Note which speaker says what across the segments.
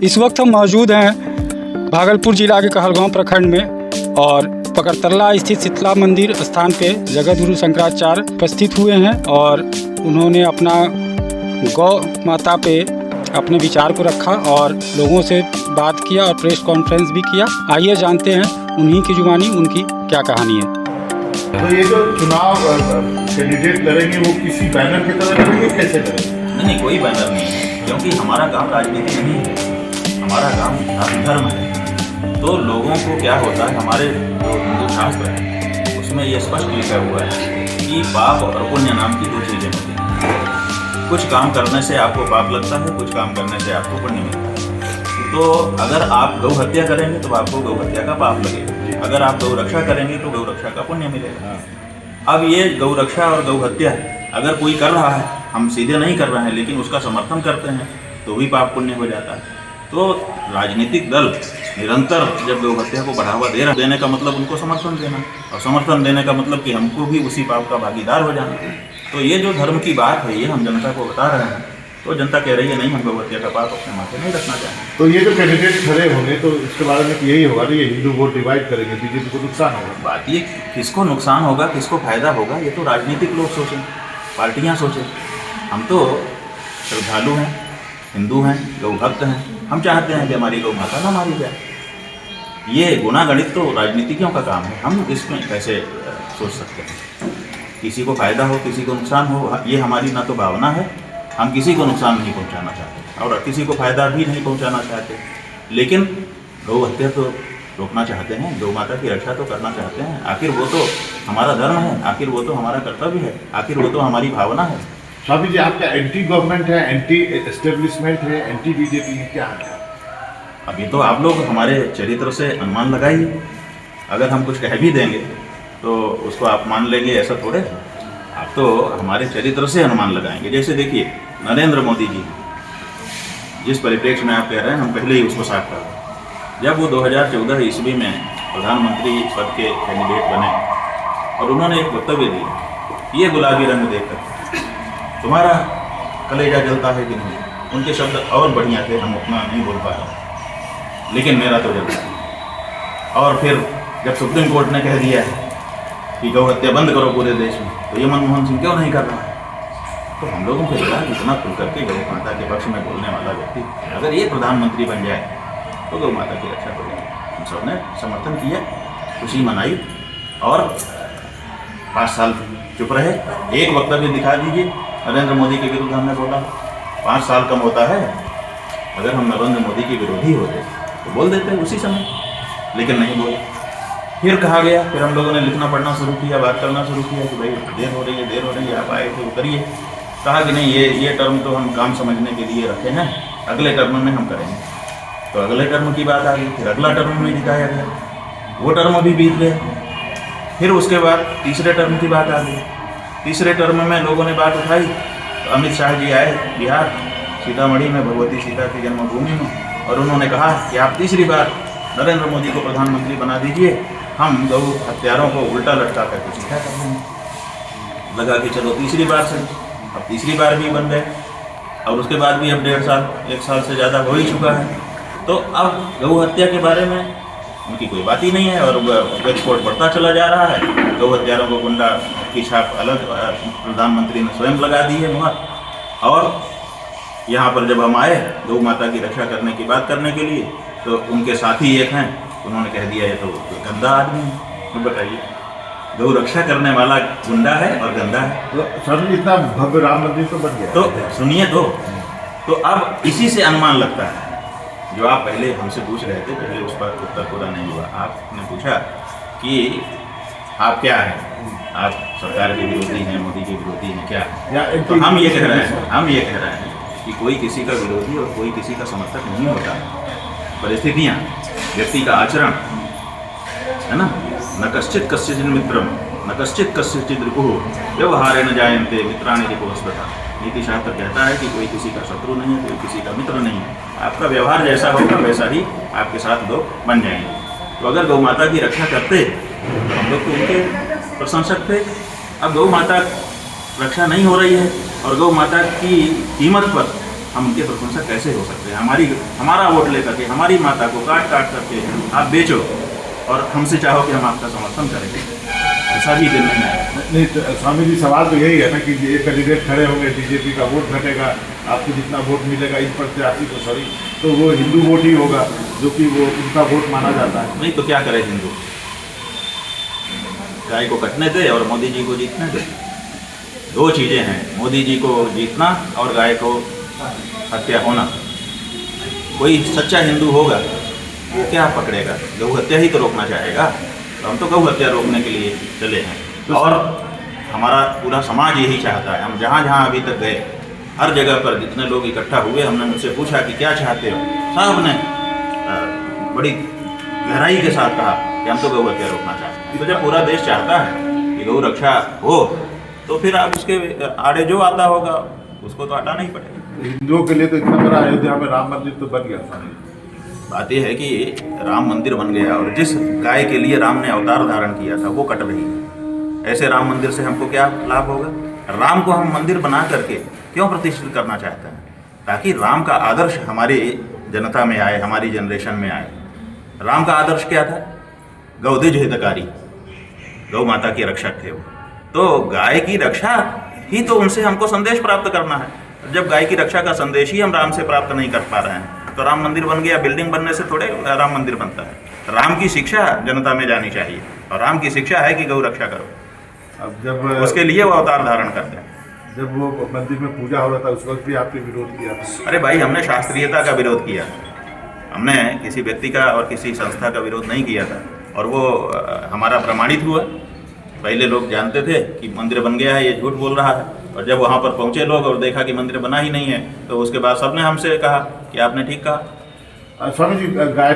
Speaker 1: इस वक्त हम मौजूद हैं भागलपुर जिला के कहलगांव प्रखंड में और पकड़तल्ला स्थित शीतला मंदिर स्थान पे जगद्गुरु शंकराचार्य उपस्थित हुए हैं और उन्होंने अपना गौ माता पे अपने विचार को रखा और लोगों से बात किया और प्रेस कॉन्फ्रेंस भी किया। आइए जानते हैं उन्हीं की जुबानी उनकी क्या कहानी है।
Speaker 2: तो ये जो चुनाव कैंडिडेट लड़ेंगे वो किसी बैनर की तरह लड़ेंगे, कैसे लड़ेंगे?
Speaker 3: नहीं, कोई बैनर नहीं है, क्योंकि हमारा काम राजनीति नहीं है, हमारा काम धर्म है। तो लोगों को क्या होता है, हमारे जो हिंदू शास्त्र है उसमें ये स्पष्ट लिखा हुआ है कि पाप और पुण्य नाम की दो चीज़ें होती हैं। कुछ काम करने से आपको पाप लगता है, कुछ काम करने से आपको पुण्य मिलता है। तो अगर आप गौ हत्या करेंगे तो आपको गौ हत्या का पाप लगेगा, अगर आप गौ रक्षा करेंगे तो गौ रक्षा का पुण्य मिलेगा। अब ये गौ रक्षा और गौ हत्या अगर कोई कर रहा है, हम सीधे नहीं कर रहे हैं लेकिन उसका समर्थन करते हैं तो भी पाप पुण्य हो जाता है। तो राजनीतिक दल निरंतर जब गौ हत्या को बढ़ावा देने का मतलब उनको समर्थन देना, और समर्थन देने का मतलब कि हमको भी उसी पाप का भागीदार हो जाना। तो ये जो धर्म की बात है ये हम जनता को बता रहे हैं, तो जनता कह रही है नहीं, हम गौ हत्या का पाप अपने माथे नहीं रखना चाहेंगे।
Speaker 2: तो ये जो कैंडिडेट खड़े होंगे तो इसके बारे में यही होगा कि ये हिंदू वोट डिवाइड करेंगे, बीजेपी को नुकसान होगा।
Speaker 3: बात ये किसको नुकसान होगा, किसको फायदा होगा, ये तो राजनीतिक लोग सोचें, पार्टियाँ सोचें। हम तो श्रद्धालु हैं, हिंदू हैं, गौ भक्त हैं, हम चाहते हैं कि हमारी गौ माता ना मारी जाए। ये गुनागणित तो राजनीतिज्ञों का काम है, हम इसमें कैसे सोच सकते हैं। किसी को फायदा हो, किसी को नुकसान हो, ये हमारी ना तो भावना है। हम किसी को नुकसान नहीं पहुंचाना चाहते और किसी को फायदा भी नहीं पहुंचाना चाहते, लेकिन गौ हत्या तो रोकना चाहते हैं, गौ माता की रक्षा तो करना चाहते हैं। आखिर वो तो हमारा धर्म है, आखिर वो तो हमारा कर्तव्य है, आखिर वो तो हमारी भावना है।
Speaker 2: स्वामी जी, आपका एंटी गवर्नमेंट है, एंटी एस्टेब्लिशमेंट है, एंटी बीजेपी है, क्या है?
Speaker 3: अभी तो आप लोग हमारे चरित्र से अनुमान लगाइए, अगर हम कुछ कह भी देंगे तो उसको आप मान लेंगे, ऐसा थोड़े। आप तो हमारे चरित्र से अनुमान लगाएंगे। जैसे देखिए नरेंद्र मोदी जी, जिस परिप्रेक्ष्य में आप कह रहे हैं, हम पहले ही उसको साफ कर रहे हैं। जब वो 2014 ईस्वी में प्रधानमंत्री पद के कैंडिडेट बने और उन्होंने एक वक्तव्य दिया, ये गुलाबी रंग देखकर तुम्हारा कलेजा जलता है कि नहीं। उनके शब्द और बढ़िया थे, हम उतना नहीं बोल पा रहे, लेकिन मेरा तो जलता है। और फिर जब सुप्रीम कोर्ट ने कह दिया है कि गौ हत्या बंद करो पूरे देश में, तो ये मनमोहन सिंह क्यों नहीं कर रहा है? तो हम लोगों को लगा इतना खुल करके गौ माता के पक्ष में बोलने वाला व्यक्ति अगर ये प्रधानमंत्री बन जाए तो गौ माता की रक्षा करेंगे। हम सब ने समर्थन किया, खुशी मनाई और 5 साल चुप रहे। एक वक्तव्य दिखा दीजिए नरेंद्र मोदी के विरुद्ध हमने बोला, 5 साल कम होता है। अगर हम नरेंद्र मोदी के विरोधी होते तो बोल देते उसी समय, लेकिन नहीं बोले। फिर कहा गया, फिर हम लोगों ने लिखना पढ़ना शुरू किया, बात करना शुरू किया कि भाई देर हो रही है, आप आए थे उतरिए। कहा कि नहीं, ये टर्म तो हम काम समझने के लिए रखे हैं, अगले टर्म में हम करेंगे। तो अगले टर्म की बात आ गई, फिर अगला टर्म में दिखाया गया, वो टर्म भी बीत गया। फिर उसके बाद तीसरे टर्म की बात आ गई। तीसरे टर्म में लोगों ने बात उठाई तो अमित शाह जी आए बिहार, सीतामढ़ी में भगवती सीता की जन्मभूमि में, और उन्होंने कहा कि आप तीसरी बार नरेंद्र मोदी को प्रधानमंत्री बना दीजिए, हम गौ हत्यारों को उल्टा लटका करके सीधा कर देंगे। लगा कि चलो तीसरी बार से, अब तीसरी बार भी बन गए और उसके बाद भी अब 1.5 साल 1 साल से ज़्यादा हो ही चुका है। तो अब गौ हत्या के बारे में उनकी कोई बात ही नहीं है और एक्सपोर्ट बढ़ता चला जा रहा है। गौ हत्यारों को गुंडा की छाप अलग प्रधानमंत्री ने स्वयं लगा दी है मुहर। और यहाँ पर जब हम आए गौ माता की रक्षा करने की बात करने के लिए, तो उनके साथी एक हैं, उन्होंने कह दिया ये तो गंदा आदमी है। तो बताइए, गौ रक्षा करने वाला गुंडा है और गंदा है।
Speaker 2: तो सर इतना भव्य राम मंदिर तो बन गया।
Speaker 3: तो सुनिए, तो अब इसी से अनुमान लगता है। जो आप पहले हमसे पूछ रहे थे, पहले उस पर उत्तर पूरा नहीं हुआ। आपने पूछा कि आप क्या हैं, आप सरकार के विरोधी हैं, मोदी के विरोधी हैं क्या? तो हम ये कह रहे हैं कि कोई किसी का विरोधी और कोई किसी का समर्थक नहीं होता। परिस्थितियाँ, व्यक्ति का आचरण है ना, न कश्चित कस्यचित् मित्रम न कश्चित कस्यचित् रिपुः व्यवहारे न जायन्ते मित्राणि रिपुवस्तथा। नीति शास्त्र कहता है कि कोई किसी का शत्रु नहीं है, कोई किसी का मित्र नहीं है। आपका व्यवहार जैसा होगा वैसा ही आपके साथ लोग बन जाएंगे। तो अगर गौ माता की रक्षा करते तो हम लोग तो उनके प्रशंसक थे। अब गौ माता रक्षा नहीं हो रही है और गौ माता की कीमत पर हम उनके प्रशंसक कैसे हो सकते हैं? हमारा वोट लेकर के हमारी माता को काट काट करके आप बेचो और हमसे चाहो कि हम आपका समर्थन करेंगे, ऐसा भी दिन नहीं आएगा।
Speaker 2: नहीं तो स्वामी जी, सवाल तो यही है ना कि ये कैंडिडेट खड़े होंगे, बीजेपी का वोट घटेगा, आपको जितना वोट मिलेगा इन प्रत्याशी को सॉरी, तो वो हिंदू वोट ही होगा जो कि वो उनका वोट माना जाता है।
Speaker 3: नहीं तो क्या करे हिंदू? गाय को कटने दे और मोदी जी को जीतने दे। दो चीज़ें हैं, मोदी जी को जीतना और गाय को हत्या होना। कोई सच्चा हिंदू होगा वो क्या पकड़ेगा? गौ हत्या ही तो रोकना चाहेगा। तो हम तो गौ हत्या रोकने के लिए चले हैं और हमारा पूरा समाज यही चाहता है। हम जहाँ जहाँ अभी तक गए, हर जगह पर जितने लोग इकट्ठा हुए, हमने उनसे पूछा कि क्या चाहते हो। सब ने बड़ी गहराई के साथ कहा कि हम तो गौ हत्या रोकना चाहते हैं। तो जब पूरा देश चाहता है कि गौ रक्षा हो तो फिर आप उसके आड़े जो आता होगा उसको तो हटाना ही पड़ेगा।
Speaker 2: हिंदुओं के लिए तो इतना बड़ा अयोध्या में राम मंदिर तो बन गया स्वामी।
Speaker 3: बात यह है कि राम मंदिर बन गया और जिस गाय के लिए राम ने अवतार धारण किया था वो कट रही है। ऐसे राम मंदिर से हमको क्या लाभ होगा? राम को हम मंदिर बना करके क्यों प्रतिष्ठित करना चाहते हैं? ताकि राम का आदर्श हमारी जनता में आए, हमारी जनरेशन में आए। राम का आदर्श क्या था? गौदिज हितकारी, गौ माता की रक्षक थे वो। तो गाय की रक्षा ही तो उनसे हमको संदेश प्राप्त करना है। जब गाय की रक्षा का संदेश ही हम राम से प्राप्त नहीं कर पा रहे हैं तो राम मंदिर बन गया। बिल्डिंग बनने से थोड़े राम मंदिर बनता है। राम की शिक्षा जनता में जानी चाहिए और राम की शिक्षा है कि गौ रक्षा करो।
Speaker 2: अब जब
Speaker 3: उसके लिए वो अवतार धारण करते हैं।
Speaker 2: जब वो मंदिर में पूजा हो रहा था उस वक्त भी आपने विरोध किया था?
Speaker 3: अरे भाई, हमने शास्त्रीयता का विरोध किया, हमने किसी व्यक्ति का और किसी संस्था का विरोध नहीं किया था और वो हमारा प्रमाणित हुआ। पहले लोग जानते थे कि मंदिर बन गया है, ये झूठ बोल रहा है, और जब वहाँ पर पहुँचे लोग और देखा कि मंदिर बना ही नहीं है तो उसके बाद सबने हमसे कहा कि आपने ठीक कहा।
Speaker 2: स्वामी जी, गाय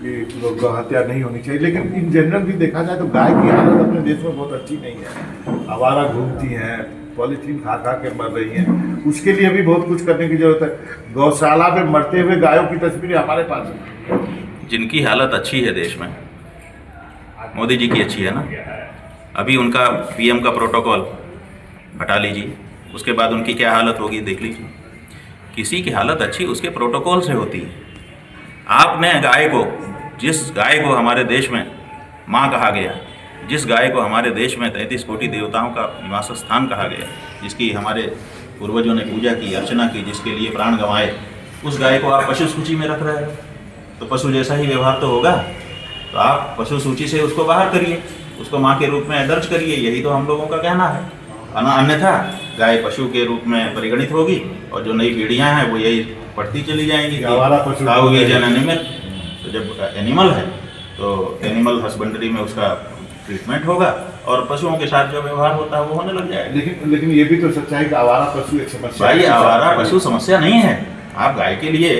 Speaker 2: की गौ हत्या नहीं होनी चाहिए, लेकिन इन जनरल भी देखा जाए तो गाय की हालत अपने देश में बहुत अच्छी नहीं है। आवारा घूमती हैं, पॉलीथीन खा खा के मर रही हैं। उसके लिए भी बहुत कुछ करने की जरूरत है। गौशाला में मरते हुए गायों की तस्वीरें हमारे पास है।
Speaker 3: जिनकी हालत अच्छी है देश में, मोदी जी की अच्छी है ना। अभी उनका पीएम का प्रोटोकॉल हटा लीजिए, उसके बाद उनकी क्या हालत होगी देख लीजिए। किसी की हालत अच्छी उसके प्रोटोकॉल से होती है। आपने गाय को, जिस गाय को हमारे देश में माँ कहा गया, जिस गाय को हमारे देश में 33 कोटि देवताओं का निवास स्थान कहा गया, जिसकी हमारे पूर्वजों ने पूजा की, अर्चना की, जिसके लिए प्राण गंवाए, उस गाय को आप पशु सूची में रख रहे हो तो पशु जैसा ही व्यवहार तो होगा। तो आप पशु सूची से उसको बाहर करिए, उसको माँ के रूप में दर्ज करिए। यही तो हम लोगों का कहना है। अन्यथा गाय पशु के रूप में परिगणित होगी और जो नई पीढ़ियाँ हैं वो यही पढ़ती चली जाएंगी कि काऊ इज एन एनिमल। तो जब एनिमल है तो एनिमल हस्बेंड्री में उसका ट्रीटमेंट होगा और पशुओं के साथ जो व्यवहार होता है वो होने लग जाएगा।
Speaker 2: लेकिन ये भी तो सच्चाई कि आवारा पशु एक समस्या
Speaker 3: भाई, आवारा पशु समस्या नहीं है। आप गाय के लिए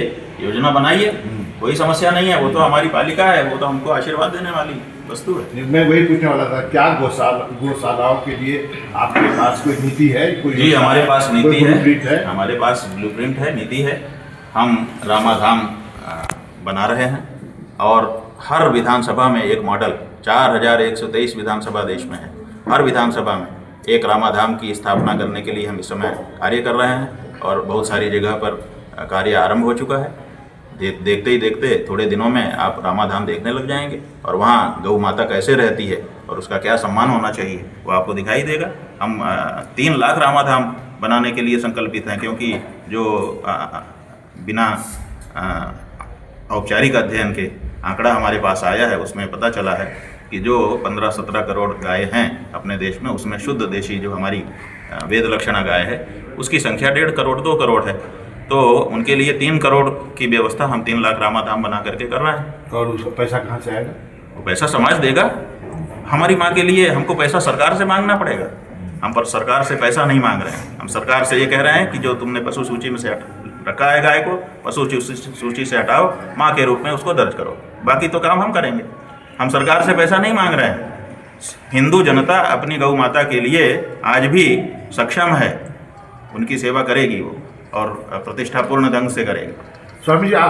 Speaker 3: योजना बनाइए, कोई समस्या नहीं है। वो तो हमारी पालिका है, वो तो हमको आशीर्वाद देने वाली वस्तु है।
Speaker 2: मैं वही पूछने वाला था, क्या गौशालाओं के लिए आपके पास कोई नीति है?
Speaker 3: जी, हमारे पास नीति
Speaker 2: है,
Speaker 3: हमारे पास ब्लूप्रिंट है, नीति है। हम रामाधाम बना रहे हैं और हर विधानसभा में एक मॉडल, 4123 विधानसभा देश में है, हर विधानसभा में एक रामाधाम की स्थापना करने के लिए हम इस समय कार्य कर रहे हैं और बहुत सारी जगह पर कार्य आरंभ हो चुका है। देखते ही देखते थोड़े दिनों में आप रामाधाम देखने लग जाएंगे और वहाँ गौ माता कैसे रहती है और उसका क्या सम्मान होना चाहिए वो आपको दिखाई देगा। हम 3 लाख रामाधाम बनाने के लिए संकल्पित हैं, क्योंकि जो बिना औपचारिक अध्ययन के आंकड़ा हमारे पास आया है उसमें पता चला है कि जो 15-17 करोड़ गाय हैं अपने देश में, उसमें शुद्ध देशी जो हमारी वेद लक्षणा गाय है उसकी संख्या 1.5 करोड़ 2 करोड़ है। तो उनके लिए 3 करोड़ की व्यवस्था हम 3 लाख रामाधाम बना करके कर रहे हैं।
Speaker 2: और उसका पैसा कहाँ से आएगा?
Speaker 3: वो पैसा समाज देगा। हमारी माँ के लिए हमको पैसा सरकार से मांगना पड़ेगा। हम पर सरकार से पैसा नहीं मांग रहे हैं। हम सरकार से ये कह रहे हैं कि जो तुमने पशु सूची में से रखा है गाय को, पशु सूची से हटाओ, माँ के रूप में उसको दर्ज करो। बाकी तो काम हम करेंगे। हम सरकार से पैसा नहीं मांग रहे हैं। हिंदू जनता अपनी गौ माता के लिए आज भी सक्षम है, उनकी सेवा करेगी वो और प्रतिष्ठापूर्ण ढंग से करेगी।
Speaker 2: स्वामी जी, आप